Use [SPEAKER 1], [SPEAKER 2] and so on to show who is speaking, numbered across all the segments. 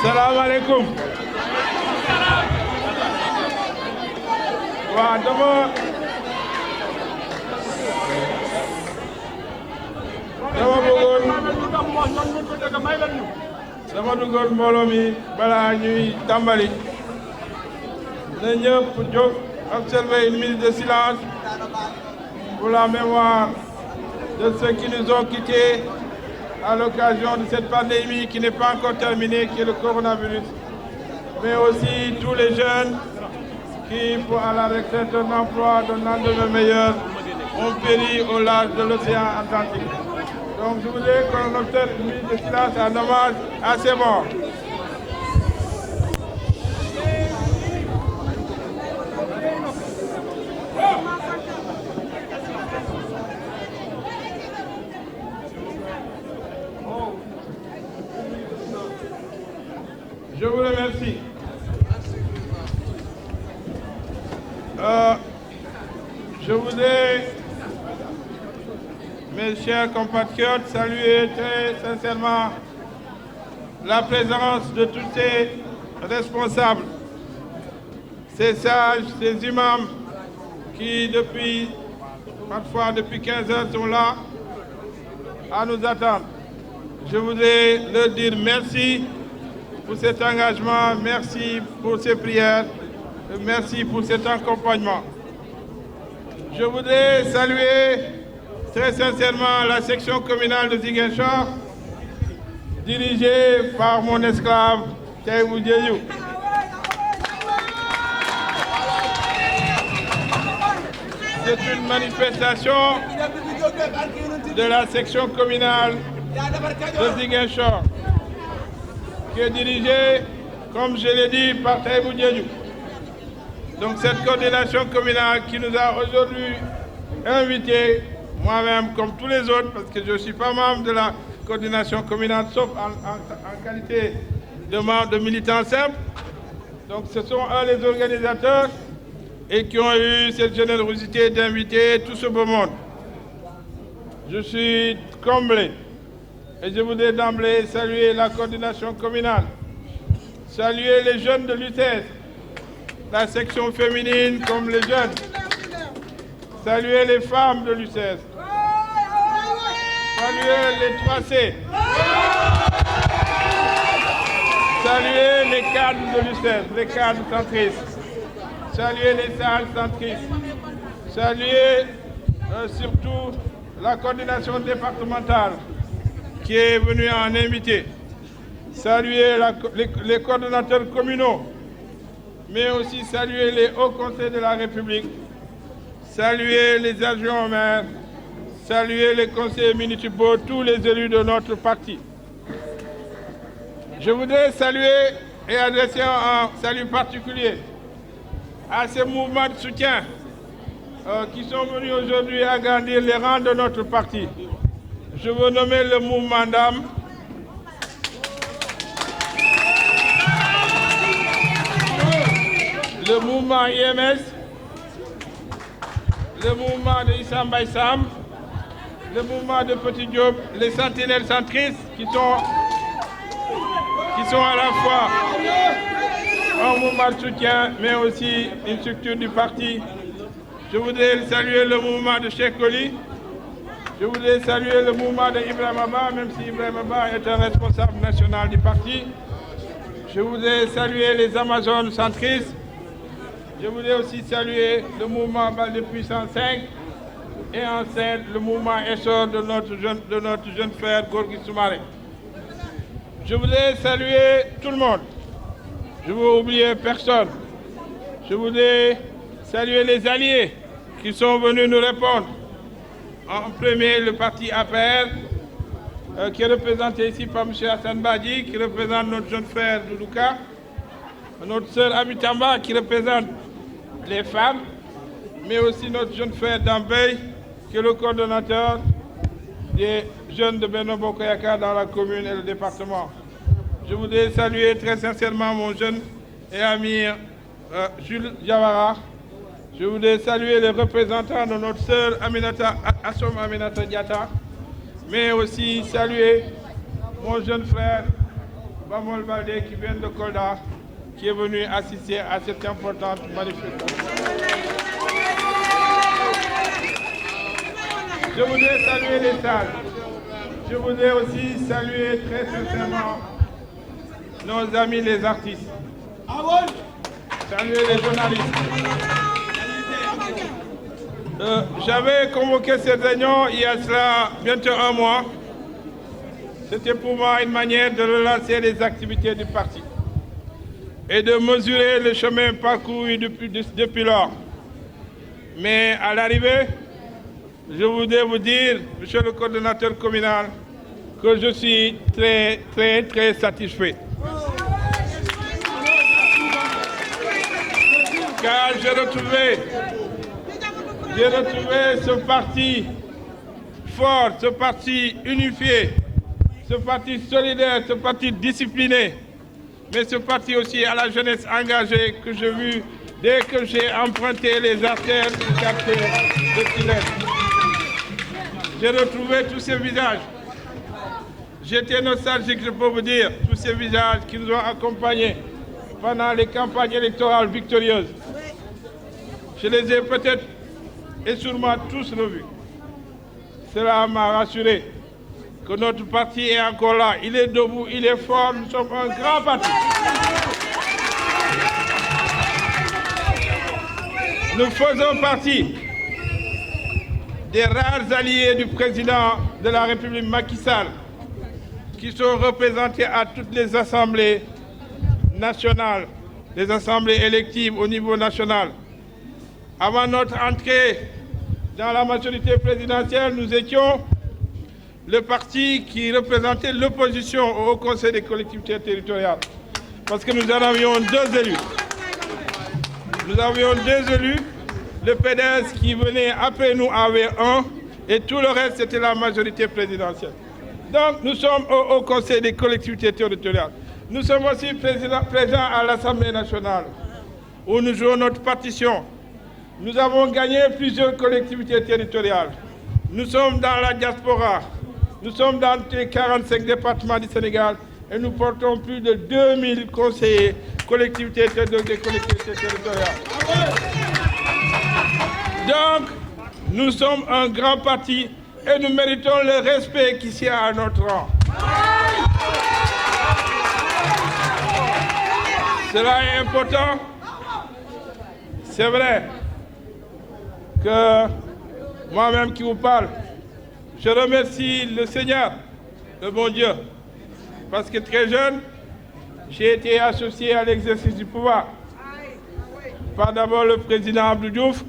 [SPEAKER 1] Salaamaaleykum. Waaw dama bëggoon mbooloo mi balaa ñuy tàmbali na ñëpp jóg observer une minute de silence pour la mémoire de ceux qui nous ont quittés à l'occasion de cette pandémie qui n'est pas encore terminée, qui est le coronavirus, mais aussi tous les jeunes qui, pour à la recherche d'un emploi, d'un lendemain meilleur, ont péri au large de l'océan Atlantique. Donc je voudrais qu'on observe une minute de silence en hommage à ces morts. Je vous remercie. Je voudrais, mes chers compatriotes, saluer très sincèrement la présence de tous ces responsables, ces sages, ces imams qui parfois depuis 15 heures sont là à nous attendre. Je voudrais leur dire merci pour cet engagement, merci pour ces prières, merci pour cet accompagnement. Je voudrais saluer très sincèrement la section communale de Ziguinchor, dirigée par mon esclave, Taïbou Diédiou. C'est une manifestation de la section communale de Ziguinchor, qui est dirigée, comme je l'ai dit, par Taïbou Diédiou. Donc cette coordination communale qui nous a aujourd'hui invités, moi-même comme tous les autres, parce que je ne suis pas membre de la coordination communale, sauf en qualité de membre de militant simple. Donc ce sont eux les organisateurs et qui ont eu cette générosité d'inviter tout ce beau monde. Je suis comblé et je voudrais d'emblée saluer la coordination communale, saluer les jeunes de l'UTS, la section féminine comme les jeunes, saluer les femmes de l'UTS, saluer les 3C, saluer les cadres de l'UTS, les cadres centristes, saluer les salles centristes, saluer surtout la coordination départementale qui est venue en invité, saluer les coordonnateurs communaux, mais aussi saluer les hauts conseils de la République, saluer les adjoints au maire, saluer les conseillers municipaux, tous les élus de notre parti. Je voudrais saluer et adresser un salut particulier à ces mouvements de soutien qui sont venus aujourd'hui agrandir les rangs de notre parti. Je veux nommer le mouvement d'âme, le mouvement IMS, le mouvement de Issam Baïsam, le mouvement de Petit Diop, les sentinelles centristes qui sont à la fois un mouvement de soutien, mais aussi une structure du parti. Je voudrais saluer le mouvement de Cheikh Koli. Je voudrais saluer le mouvement de Ibrahim Abba, même si Ibrahim Abba est un responsable national du parti. Je voudrais saluer les Amazones centristes. Je voudrais aussi saluer le mouvement de Puissance 5 et ensuite le mouvement essor de notre jeune frère Gorgui Soumaré. Je voudrais saluer tout le monde. Je ne veux oublier personne. Je voudrais saluer les alliés qui sont venus nous répondre. En premier, le parti APR, qui est représenté ici par M. Hassan Badi, qui représente notre jeune frère Doudouka, notre sœur Amitamba, qui représente les femmes, mais aussi notre jeune frère Dambey, qui est le coordonnateur des jeunes de Benno Bokk Yakaar dans la commune et le département. Je voudrais saluer très sincèrement mon jeune et ami Jules Diawara. Je voudrais saluer les représentants de notre sœur Assom Aminata Diatta, mais aussi saluer mon jeune frère Bamol Baldé qui vient de Kolda, qui est venu assister à cette importante manifestation. Je voudrais saluer les salles. Je voudrais aussi saluer très sincèrement nos amis les artistes. Saluer les journalistes. J'avais convoqué cette réunion il y a cela bientôt un mois. C'était pour moi une manière de relancer les activités du parti et de mesurer le chemin parcouru depuis lors. Mais à l'arrivée, je voudrais vous dire, monsieur le coordonnateur communal, que je suis très satisfait. Car j'ai retrouvé ce parti fort, ce parti unifié, ce parti solidaire, ce parti discipliné, mais ce parti aussi à la jeunesse engagée que j'ai vu dès que j'ai emprunté les artères du quartier de Tilène. J'ai retrouvé tous ces visages. J'étais nostalgique, je peux vous dire, tous ces visages qui nous ont accompagnés pendant les campagnes électorales victorieuses. Je les ai peut-être et sûrement tous revus. Cela m'a rassuré que notre parti est encore là. Il est debout, il est fort, nous sommes un grand parti. Nous faisons partie des rares alliés du président de la République Macky Sall, qui sont représentés à toutes les assemblées nationales, les assemblées électives au niveau national. Avant notre entrée dans la majorité présidentielle, nous étions le parti qui représentait l'opposition au Haut Conseil des collectivités territoriales. Parce que nous en avions deux élus. Nous avions deux élus. Le PDS qui venait après nous avait un, et tout le reste, c'était la majorité présidentielle. Donc, nous sommes au Conseil des collectivités territoriales. Nous sommes aussi présents à l'Assemblée nationale, où nous jouons notre partition. Nous avons gagné plusieurs collectivités territoriales. Nous sommes dans la diaspora. Nous sommes dans les 45 départements du Sénégal et nous portons plus de 2000 conseillers collectivités territoriales. Donc, nous sommes un grand parti et nous méritons le respect qui est à notre rang. Cela est important. C'est vrai que moi-même qui vous parle, je remercie le Seigneur, le bon Dieu, parce que très jeune, j'ai été associé à l'exercice du pouvoir. Par d'abord le président Abdou Diouf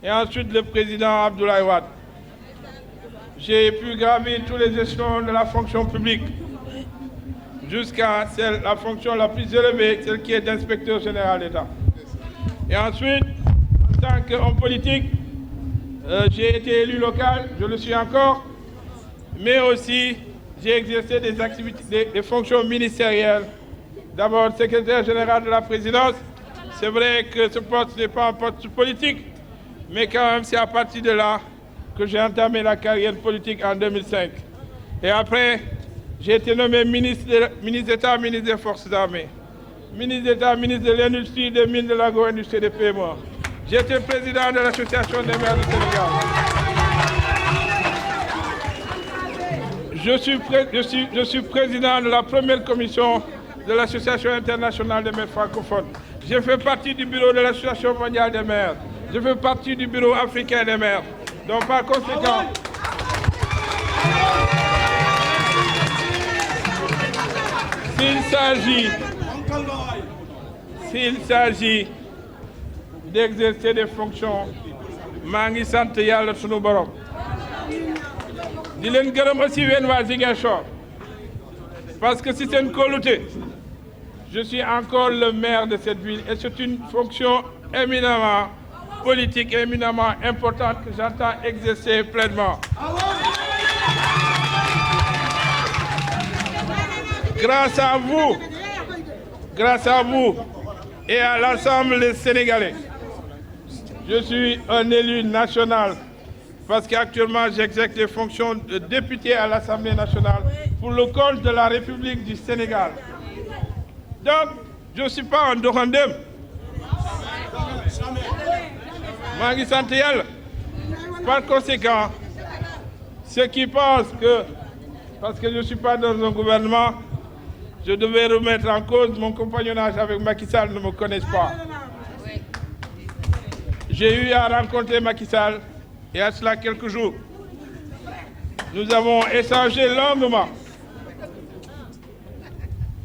[SPEAKER 1] et ensuite le président Abdoulaye Wade. J'ai pu gravir tous les échelons de la fonction publique jusqu'à la fonction la plus élevée, celle qui est d'inspecteur général d'État. Et ensuite, en tant qu'homme politique, j'ai été élu local, je le suis encore, mais aussi j'ai exercé des activités, des fonctions ministérielles. D'abord, secrétaire général de la présidence. C'est vrai que ce poste n'est pas un poste politique, mais quand même, c'est à partir de là que j'ai entamé la carrière politique en 2005. Et après, j'ai été nommé ministre d'État, ministre des Forces armées, ministre d'État, ministre de l'Industrie, des Mines, de l'Agro-Industrie et des PME. J'ai été président de l'Association des maires du Sénégal. Je suis président de la première commission de l'Association internationale des maires francophones. Je fais partie du bureau de l'Association mondiale des maires. Je fais partie du bureau africain des maires. Donc par conséquent, s'il s'agit d'exercer des fonctions, maa ngi sant Yàlla sunu borom. Di leen gërëm aussi yéen waa Ziguinchor, parce que si c'est une kóolute, je suis encore le maire de cette ville et c'est une fonction éminemment politique, éminemment importante que j'entends exercer pleinement. Grâce à vous et à l'ensemble des Sénégalais, je suis un élu national parce qu'actuellement j'exerce les fonctions de député à l'Assemblée nationale pour le compte de la République du Sénégal. Donc, je ne suis pas un doxandéem. maa ngi sant Yàlla. Par conséquent, ceux qui pensent que, parce que je ne suis pas dans un gouvernement, je devais remettre en cause mon compagnonnage avec Macky Sall, ne me connaissent pas. J'ai eu à rencontrer Macky Sall il y a cela quelques jours. Nous avons échangé longuement.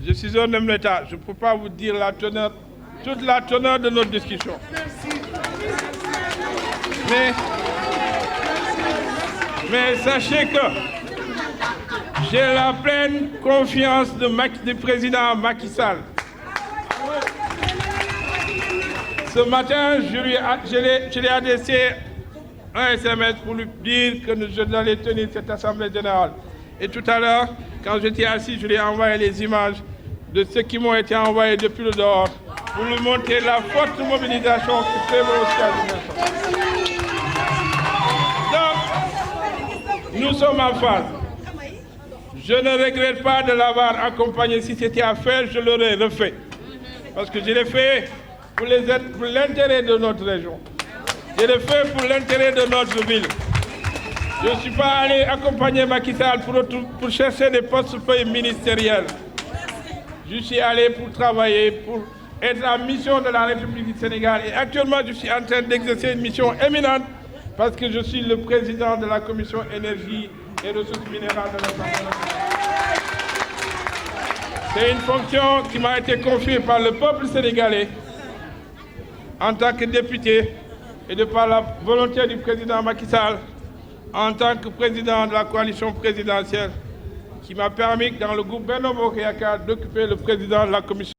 [SPEAKER 1] Je suis un homme d'État, je ne peux pas vous dire toute la teneur de notre discussion. Mais sachez que j'ai la pleine confiance du président Macky Sall. Ce matin, je lui ai adressé un SMS pour lui dire que je allais tenir cette assemblée générale. Et tout à l'heure, quand j'étais assis, je lui ai envoyé les images de ceux qui m'ont été envoyés depuis le dehors pour lui montrer la forte mobilisation qui prévaut aussi à Ziguinchor. Donc, nous sommes en phase. Je ne regrette pas de l'avoir accompagné. Si c'était à faire, je l'aurais refait. Parce que je l'ai fait pour l'intérêt de notre région. Je l'ai fait pour l'intérêt de notre ville. Je ne suis pas allé accompagner Macky Sall pour chercher des postes ministériels. Je suis allé pour travailler, pour être en mission de la République du Sénégal. Et actuellement, je suis en train d'exercer une mission éminente parce que je suis le président de la commission énergie et ressources minérales de l'Assemblée nationale. C'est une fonction qui m'a été confiée par le peuple sénégalais en tant que député et de par la volonté du président Macky Sall en tant que président de la coalition présidentielle qui m'a permis dans le groupe Benno Bokk Yakaar d'occuper le président de la commission.